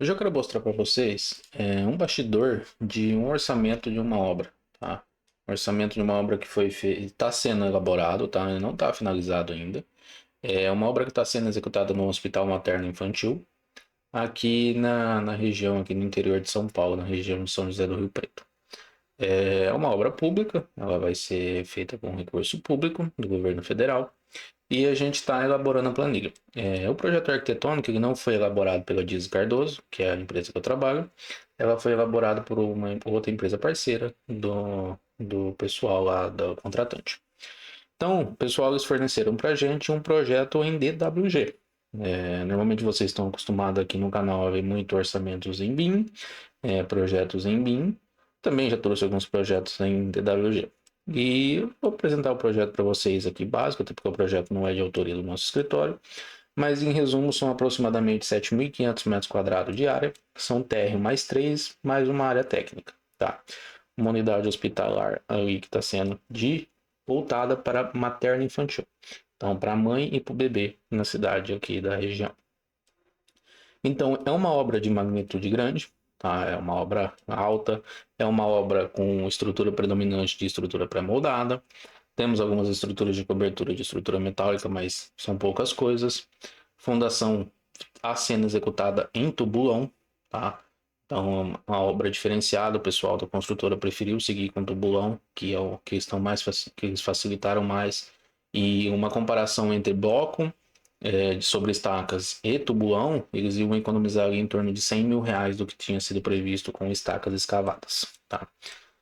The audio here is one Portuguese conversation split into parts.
Hoje eu quero mostrar para vocês um bastidor de um orçamento de uma obra, tá? Um orçamento de uma obra que foi está sendo elaborado, tá? Ele não está finalizado ainda. É uma obra que está sendo executada no Hospital Materno Infantil, aqui na região, aqui no interior de São Paulo, na região de São José do Rio Preto. É uma obra pública, ela vai ser feita com recurso público do governo federal. E a gente está elaborando a planilha. O projeto arquitetônico ele não foi elaborado pela Dias Cardoso, que é a empresa que eu trabalho. Ela foi elaborada por uma outra empresa parceira do pessoal lá do contratante. Então, o pessoal eles forneceram para a gente um projeto em DWG. Normalmente vocês estão acostumados aqui no canal a ver muito orçamentos em BIM, projetos em BIM. Também já trouxe alguns projetos em DWG. E eu vou apresentar o projeto para vocês aqui básico, até porque o projeto não é de autoria do nosso escritório, mas em resumo são aproximadamente 7.500 metros quadrados de área, são térreo mais 3, mais uma área técnica, tá? Uma unidade hospitalar aí que está sendo voltada para materno infantil, então para a mãe e para o bebê na cidade aqui da região. Então, é uma obra de magnitude grande, tá? É uma obra alta, é uma obra com estrutura predominante de estrutura pré-moldada. Temos algumas estruturas de cobertura de estrutura metálica, mas são poucas coisas. Fundação a sendo executada em tubulão, tá? Então, uma obra diferenciada, o pessoal da construtora preferiu seguir com tubulão, que é o que estão mais que eles facilitaram mais. E uma comparação entre bloco sobre estacas e tubulão, eles iam economizar ali em torno de 100 mil reais do que tinha sido previsto com estacas escavadas, tá?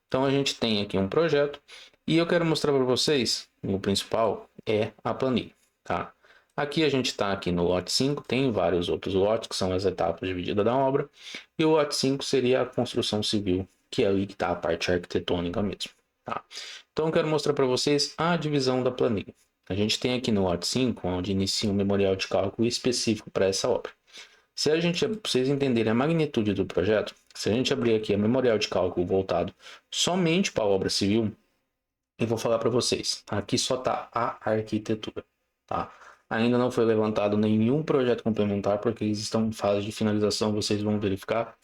Então a gente tem aqui um projeto e eu quero mostrar para vocês, o principal é a planilha, tá? Aqui a gente está aqui no lote 5, tem vários outros lotes que são as etapas divididas da obra, e o lote 5 seria a construção civil, que é ali que está a parte arquitetônica mesmo, tá? Então eu quero mostrar para vocês a divisão da planilha. A gente tem aqui no lote 5, onde inicia um memorial de cálculo específico para essa obra. Se a gente, pra vocês entenderem a magnitude do projeto, se a gente abrir aqui a memorial de cálculo voltado somente para a obra civil, eu vou falar para vocês, aqui só está a arquitetura, tá? Ainda não foi levantado nenhum projeto complementar, porque eles estão em fase de finalização, vocês vão verificar,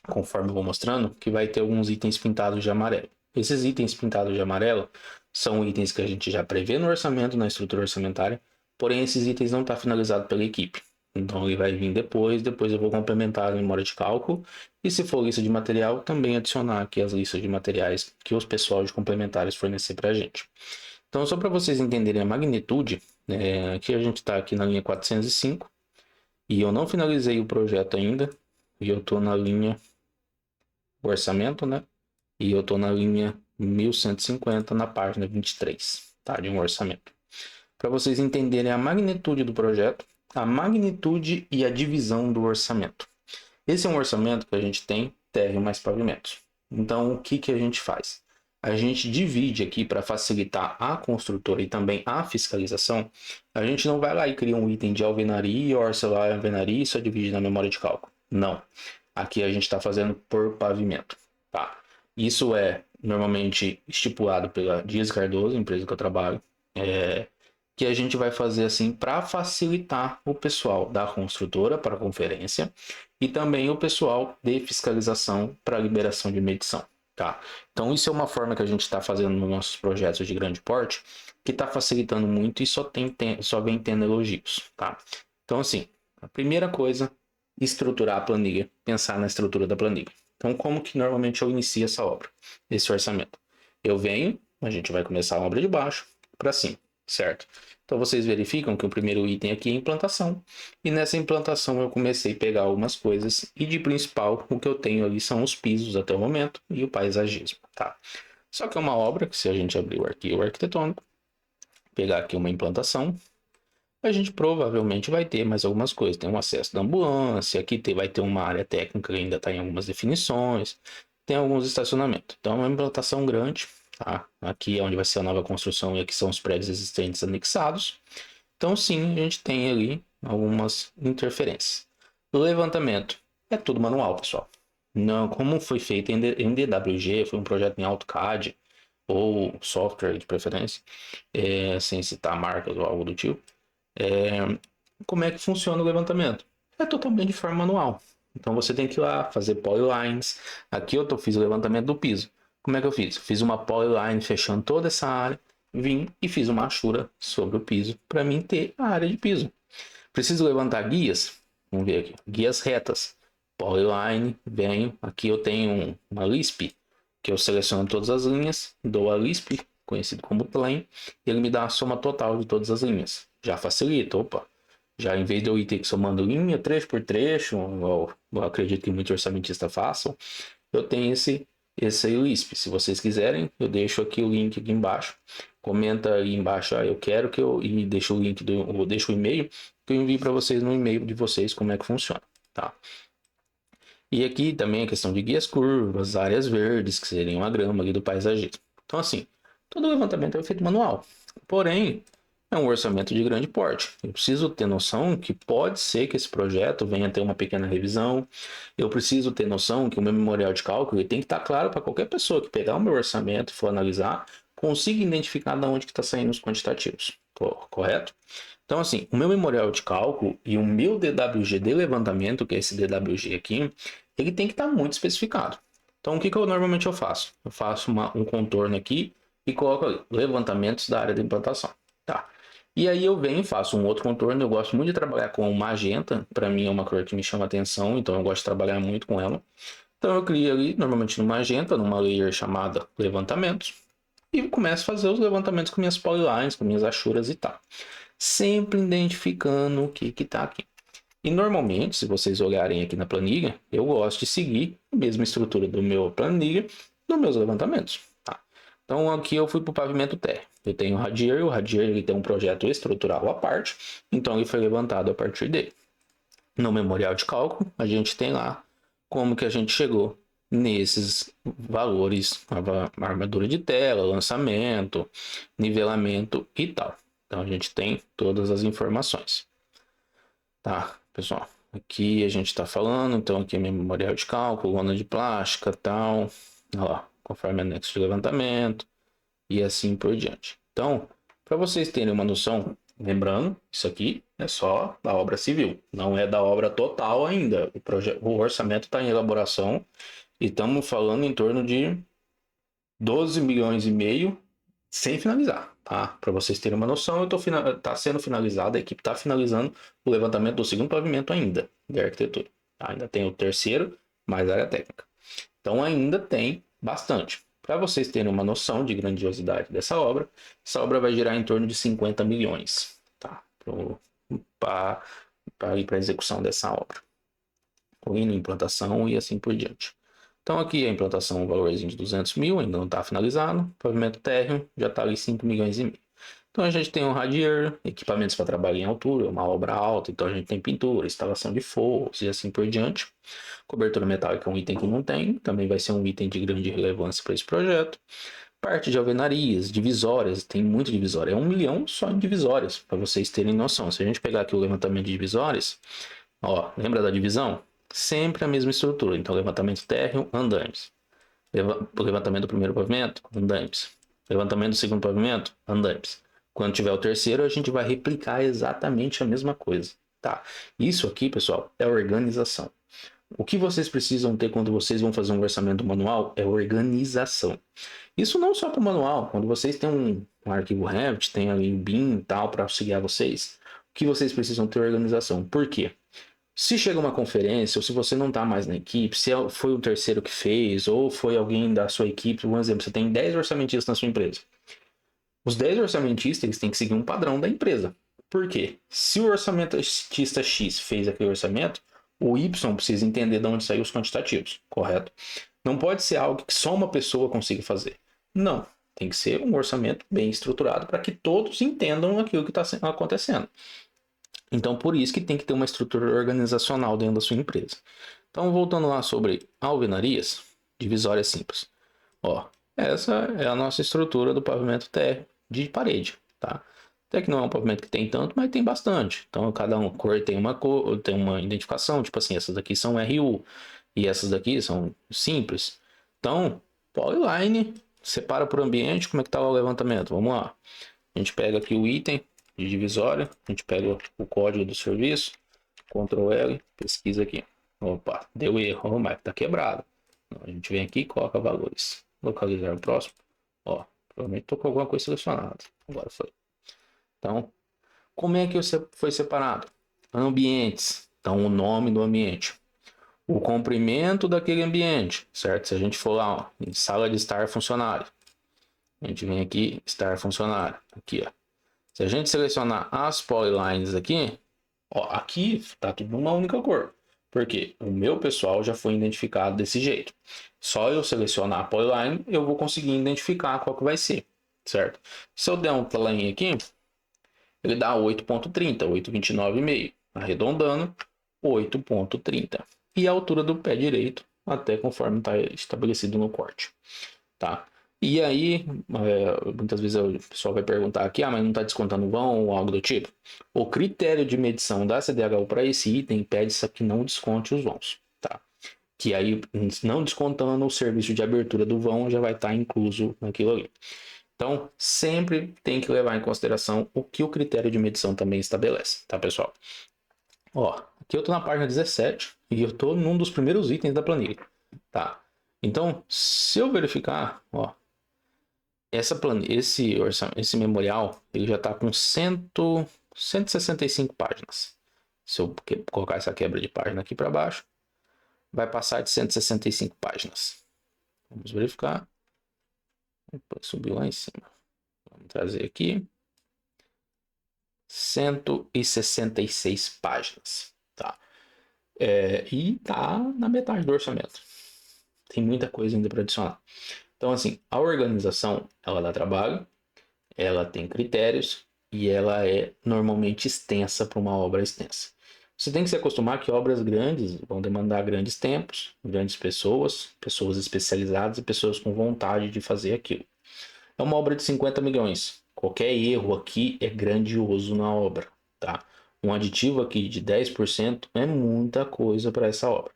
conforme eu vou mostrando, que vai ter alguns itens pintados de amarelo. Esses itens pintados de amarelo são itens que a gente já prevê no orçamento, na estrutura orçamentária, porém esses itens não estão finalizados pela equipe. Então ele vai vir depois eu vou complementar a memória de cálculo e se for lista de material, também adicionar aqui as listas de materiais que os pessoal de complementares fornecer para a gente. Então só para vocês entenderem a magnitude, aqui a gente está aqui na linha 405 e eu não finalizei o projeto ainda e eu estou na linha orçamento, né? E eu estou na linha 1150 na página 23, tá? De um orçamento. Para vocês entenderem a magnitude do projeto, a magnitude e a divisão do orçamento. Esse é um orçamento que a gente tem térreo mais pavimentos. Então, o que a gente faz? A gente divide aqui para facilitar a construtora e também a fiscalização. A gente não vai lá e cria um item de alvenaria, orça lá a alvenaria e só divide na memória de cálculo. Não. Aqui a gente está fazendo por pavimento. Tá? Isso é normalmente estipulado pela Dias Cardoso, empresa que eu trabalho, que a gente vai fazer assim para facilitar o pessoal da construtora para a conferência e também o pessoal de fiscalização para liberação de medição, tá? Então isso é uma forma que a gente está fazendo nos nossos projetos de grande porte, que está facilitando muito e só vem tendo elogios, tá? Então assim, a primeira coisa, estruturar a planilha, pensar na estrutura da planilha. Então como que normalmente eu inicio essa obra, esse orçamento? Eu venho, a gente vai começar a obra de baixo para cima, certo? Então vocês verificam que o primeiro item aqui é implantação. E nessa implantação eu comecei a pegar algumas coisas. E de principal, o que eu tenho ali são os pisos até o momento e o paisagismo, tá? Só que é uma obra que se a gente abrir o arquivo arquitetônico, pegar aqui uma implantação, a gente provavelmente vai ter mais algumas coisas. Tem um acesso da ambulância, aqui vai ter uma área técnica que ainda está em algumas definições, tem alguns estacionamentos. Então é uma implantação grande, tá? Aqui é onde vai ser a nova construção e aqui são os prédios existentes anexados. Então sim, a gente tem ali algumas interferências. O levantamento é tudo manual, pessoal. Não, como foi feito em DWG, foi um projeto em AutoCAD ou software de preferência, sem citar marcas ou algo do tipo. Como é que funciona o levantamento? É totalmente de forma manual. Então você tem que ir lá fazer polylines. Aqui eu fiz o levantamento do piso. Como é que eu fiz? Fiz uma polyline fechando toda essa área, vim e fiz uma achura sobre o piso para mim ter a área de piso. Preciso levantar guias? Vamos ver aqui. Guias retas. Polyline, venho. Aqui eu tenho uma Lisp, que eu seleciono todas as linhas, dou a Lisp, conhecido como plane, e ele me dá a soma total de todas as linhas. Já facilita, opa. Já em vez de eu ir ter que somando linha, trecho por trecho, eu acredito que muitos orçamentistas façam, eu tenho esse Lisp. Se vocês quiserem, eu deixo aqui o link aqui embaixo. Comenta aí embaixo, eu quero que eu e deixo o link eu deixo o e-mail que eu envio para vocês no e-mail de vocês como é que funciona, tá? E aqui também a questão de guias curvas, áreas verdes, que seriam a grama ali do paisagismo. Então assim, todo levantamento é feito manual. Porém, é um orçamento de grande porte. Eu preciso ter noção que pode ser que esse projeto venha a ter uma pequena revisão. Eu preciso ter noção que o meu memorial de cálculo tem que estar claro para qualquer pessoa que pegar o meu orçamento e for analisar, consiga identificar de onde que está saindo os quantitativos. Correto? Então, assim, o meu memorial de cálculo e o meu DWG de levantamento, que é esse DWG aqui, ele tem que estar muito especificado. Então, o que eu normalmente faço? Eu faço um contorno aqui e coloco ali, levantamentos da área de implantação. Tá. E aí eu venho e faço um outro contorno. Eu gosto muito de trabalhar com magenta. Para mim é uma cor que me chama atenção, então eu gosto de trabalhar muito com ela. Então eu crio ali, normalmente no magenta, numa layer chamada levantamentos. E começo a fazer os levantamentos com minhas polylines, com minhas achuras e tal. Sempre identificando o que está aqui. E normalmente, se vocês olharem aqui na planilha, eu gosto de seguir a mesma estrutura do meu planilha nos meus levantamentos. Tá? Então aqui eu fui para o pavimento térreo. Eu tenho o Radier ele tem um projeto estrutural à parte, então ele foi levantado a partir dele. No memorial de cálculo, a gente tem lá como que a gente chegou nesses valores, a armadura de tela, lançamento, nivelamento e tal. Então a gente tem todas as informações. Tá, pessoal. Aqui a gente está falando, então aqui é meu memorial de cálculo, lona de plástica, tal. Olha lá, conforme anexo de levantamento e assim por diante. Então, para vocês terem uma noção, lembrando, isso aqui é só da obra civil, não é da obra total ainda. O orçamento está em elaboração e estamos falando em torno de 12 milhões e meio sem finalizar, tá? Para vocês terem uma noção, tá sendo finalizado, a equipe está finalizando o levantamento do segundo pavimento ainda, de arquitetura. Tá? Ainda tem o terceiro, mais área técnica. Então ainda tem bastante. Para vocês terem uma noção de grandiosidade dessa obra, essa obra vai girar em torno de 50 milhões, tá? Para ir para a execução dessa obra. Incluindo implantação e assim por diante. Então aqui a implantação, um valorzinho de 200 mil, ainda não está finalizado. Pavimento térreo já está ali 5 milhões e meio. Então a gente tem um radier, equipamentos para trabalho em altura, uma obra alta, então a gente tem pintura, instalação de forros e assim por diante. Cobertura metálica é um item que não tem, também vai ser um item de grande relevância para esse projeto. Parte de alvenarias, divisórias, tem muito divisória, é 1 milhão só em divisórias, para vocês terem noção. Se a gente pegar aqui o levantamento de divisórias, ó, lembra da divisão? Sempre a mesma estrutura, então levantamento térreo, andames. Levantamento do primeiro pavimento, andames. Levantamento do segundo pavimento, andames. Quando tiver o terceiro, a gente vai replicar exatamente a mesma coisa, tá? Isso aqui, pessoal, é organização. O que vocês precisam ter quando vocês vão fazer um orçamento manual é organização. Isso não só para o manual, quando vocês têm um arquivo Revit, tem ali o BIM e tal para auxiliar vocês, o que vocês precisam ter organização. Por quê? Se chega uma conferência, ou se você não está mais na equipe, se foi o terceiro que fez, ou foi alguém da sua equipe, por exemplo, você tem 10 orçamentistas na sua empresa. Os 10 orçamentistas eles têm que seguir um padrão da empresa. Por quê? Se o orçamentista X fez aquele orçamento, o Y precisa entender de onde saíram os quantitativos, correto? Não pode ser algo que só uma pessoa consiga fazer. Não. Tem que ser um orçamento bem estruturado para que todos entendam aquilo que está acontecendo. Então, por isso que tem que ter uma estrutura organizacional dentro da sua empresa. Então, voltando lá sobre alvenarias, divisórias simples. Ó, essa é a nossa estrutura do pavimento térreo de parede, tá? Até que não é um pavimento que tem tanto, mas tem bastante. Então, cada cor tem uma cor, tem uma identificação, tipo assim, essas daqui são RU e essas daqui são simples. Então, polyline, separa por ambiente, como é que tá o levantamento? Vamos lá. A gente pega aqui o item de divisória, a gente pega o código do serviço, Ctrl L, pesquisa aqui. Opa, deu erro, a máquina está quebrada. A gente vem aqui e coloca valores. Localizar o próximo. Ó, provavelmente estou com alguma coisa selecionada. Agora foi. Então, como é que foi separado? Ambientes. Então, o nome do ambiente. O comprimento daquele ambiente, certo? Se a gente for lá, ó, em sala de estar funcionário. A gente vem aqui, estar funcionário. Aqui, ó. Se a gente selecionar as polylines aqui, ó, aqui tá tudo numa única cor. Porque o meu pessoal já foi identificado desse jeito. Só eu selecionar a polyline, eu vou conseguir identificar qual que vai ser, certo? Se eu der um plane aqui, ele dá 8.30, 829,5. Arredondando, 8.30. E a altura do pé direito, até conforme está estabelecido no corte, tá? E aí, muitas vezes o pessoal vai perguntar aqui, mas não está descontando vão ou algo do tipo. O critério de medição da CDHU para esse item pede que não desconte os vãos, tá? Que aí, não descontando o serviço de abertura do vão, já vai estar incluso naquilo ali. Então, sempre tem que levar em consideração o que o critério de medição também estabelece, tá, pessoal? Ó, aqui eu estou na página 17 e eu estou num dos primeiros itens da planilha, tá? Então, se eu verificar, ó, esse memorial, ele já está com 165 páginas. Se eu colocar essa quebra de página aqui para baixo, vai passar de 165 páginas. Vamos verificar. Opa, subiu lá em cima. Vamos trazer aqui. 166 páginas, tá? E tá na metade do orçamento. Tem muita coisa ainda para adicionar. Então, assim, a organização, ela dá trabalho, ela tem critérios e ela é normalmente extensa para uma obra extensa. Você tem que se acostumar que obras grandes vão demandar grandes tempos, grandes pessoas, pessoas especializadas e pessoas com vontade de fazer aquilo. É uma obra de 50 milhões. Qualquer erro aqui é grandioso na obra, tá? Um aditivo aqui de 10% é muita coisa para essa obra.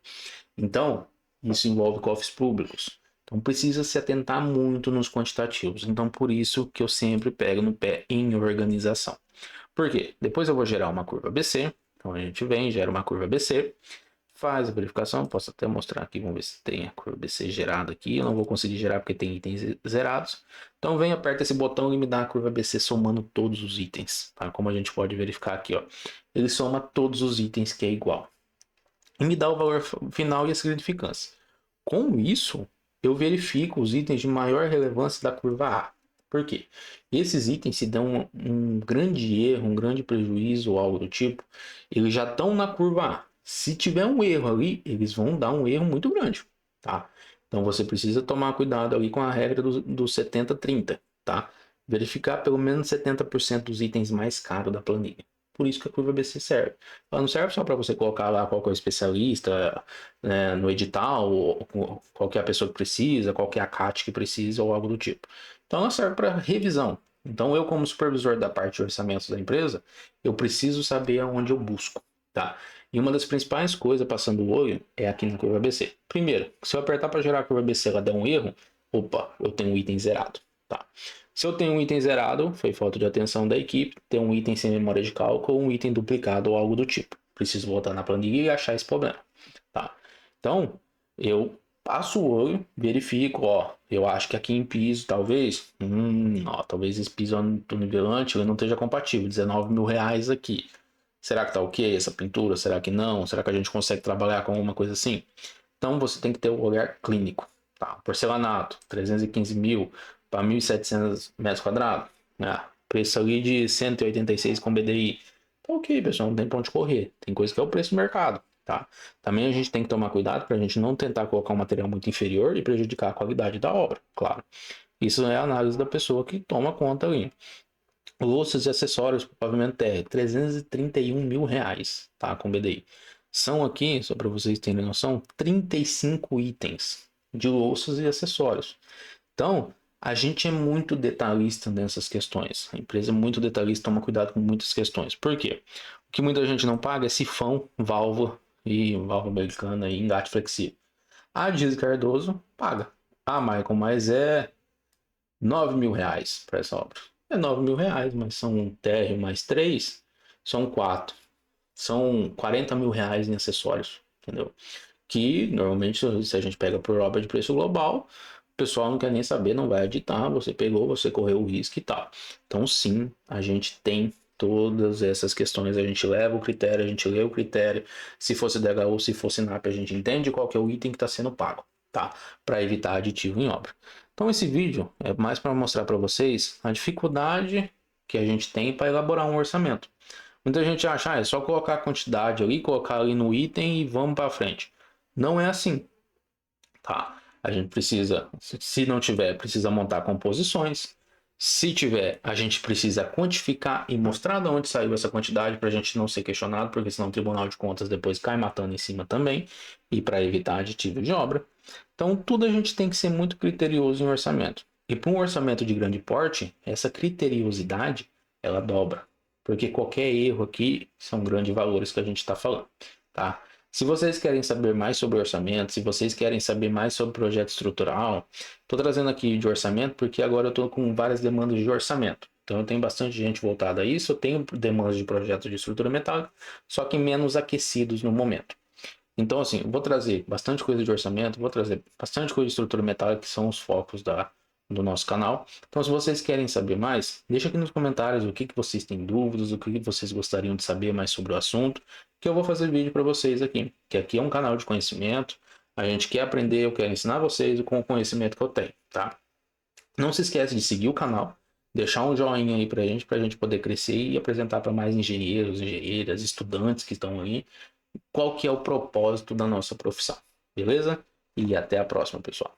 Então, isso envolve cofres públicos. Então, precisa se atentar muito nos quantitativos. Então, por isso que eu sempre pego no pé em organização. Por quê? Depois eu vou gerar uma curva ABC. Então, a gente vem, gera uma curva ABC, faz a verificação. Posso até mostrar aqui, vamos ver se tem a curva ABC gerada aqui. Eu não vou conseguir gerar porque tem itens zerados. Então, vem, aperta esse botão e me dá a curva ABC somando todos os itens. Tá? Como a gente pode verificar aqui, ó. Ele soma todos os itens que é igual. E me dá o valor final e a significância. Com isso, eu verifico os itens de maior relevância da curva A. Por quê? Esses itens, se dão um grande erro, um grande prejuízo ou algo do tipo, eles já estão na curva A. Se tiver um erro ali, eles vão dar um erro muito grande, tá? Então você precisa tomar cuidado ali com a regra do 70-30, tá? Verificar pelo menos 70% dos itens mais caros da planilha. Por isso que a curva BC serve. Ela não serve só para você colocar lá qual que é o especialista, né, no edital, ou qual que é a pessoa que precisa, qual que é a CAT que precisa, ou algo do tipo. Então ela serve para revisão. Então eu, como supervisor da parte de orçamentos da empresa, eu preciso saber aonde eu busco, tá? E uma das principais coisas passando o olho é aqui na curva ABC. Primeiro, se eu apertar para gerar a curva ABC e ela der um erro, opa, eu tenho um item zerado, tá? Se eu tenho um item zerado, foi falta de atenção da equipe, tem um item sem memória de cálculo ou um item duplicado ou algo do tipo. Preciso voltar na planilha e achar esse problema, tá? Então, eu passo o olho, verifico, ó, eu acho que aqui em piso, talvez, ó, talvez esse piso do nivelante ele não esteja compatível, 19 mil reais aqui. Será que tá ok essa pintura? Será que não? Será que a gente consegue trabalhar com alguma coisa assim? Então, você tem que ter o olhar clínico, tá? Porcelanato, 315 mil para 1.700 metros quadrados, né? Preço ali de 186 com BDI. Tá ok, pessoal, não tem pra onde correr. Tem coisa que é o preço do mercado, tá? Também a gente tem que tomar cuidado para a gente não tentar colocar um material muito inferior e prejudicar a qualidade da obra, claro. Isso é a análise da pessoa que toma conta ali. Louças e acessórios para pavimento térreo, 331 mil reais, tá? Com BDI. São aqui, só para vocês terem noção, 35 itens de louças e acessórios. Então, a gente é muito detalhista nessas questões. A empresa é muito detalhista, toma cuidado com muitas questões. Por quê? O que muita gente não paga é sifão, válvula e válvula americana e engate flexível. A Dias Cardoso paga. A Michael mais é 9 mil reais para essa obra. É 9 mil reais, mas são um térreo mais 3, são 4. São 40 mil reais em acessórios, entendeu? que normalmente se a gente pega por obra de preço global, o pessoal não quer nem saber, não vai editar, você pegou, você correu o risco e tal. Então sim, a gente tem todas essas questões, a gente leva o critério, a gente lê o critério, se fosse DHU, se fosse NAP, a gente entende qual que é o item que está sendo pago, tá? Para evitar aditivo em obra. Então esse vídeo é mais para mostrar para vocês a dificuldade que a gente tem para elaborar um orçamento. Muita gente acha, é só colocar a quantidade ali, colocar ali no item e vamos para frente. Não é assim, tá? A gente precisa, se não tiver, precisa montar composições. Se tiver, a gente precisa quantificar e mostrar de onde saiu essa quantidade para a gente não ser questionado, porque senão o Tribunal de Contas depois cai matando em cima também, e para evitar aditivo de obra. Então, tudo a gente tem que ser muito criterioso em orçamento. E para um orçamento de grande porte, essa criteriosidade ela dobra, porque qualquer erro aqui são grandes valores que a gente está falando, tá? Se vocês querem saber mais sobre orçamento, se vocês querem saber mais sobre projeto estrutural, estou trazendo aqui de orçamento porque agora eu estou com várias demandas de orçamento. Então eu tenho bastante gente voltada a isso, eu tenho demandas de projetos de estrutura metálica, só que menos aquecidos no momento. Então assim, eu vou trazer bastante coisa de orçamento, vou trazer bastante coisa de estrutura metálica, que são os focos do nosso canal. Então se vocês querem saber mais, deixa aqui nos comentários o que vocês têm dúvidas, o que vocês gostariam de saber mais sobre o assunto, que eu vou fazer vídeo para vocês aqui. Que aqui é um canal de conhecimento, a gente quer aprender, eu quero ensinar vocês com o conhecimento que eu tenho, tá? Não se esquece de seguir o canal, deixar um joinha aí pra gente poder crescer e apresentar para mais engenheiros, engenheiras, estudantes que estão aí, qual que é o propósito da nossa profissão, beleza? E até a próxima, pessoal.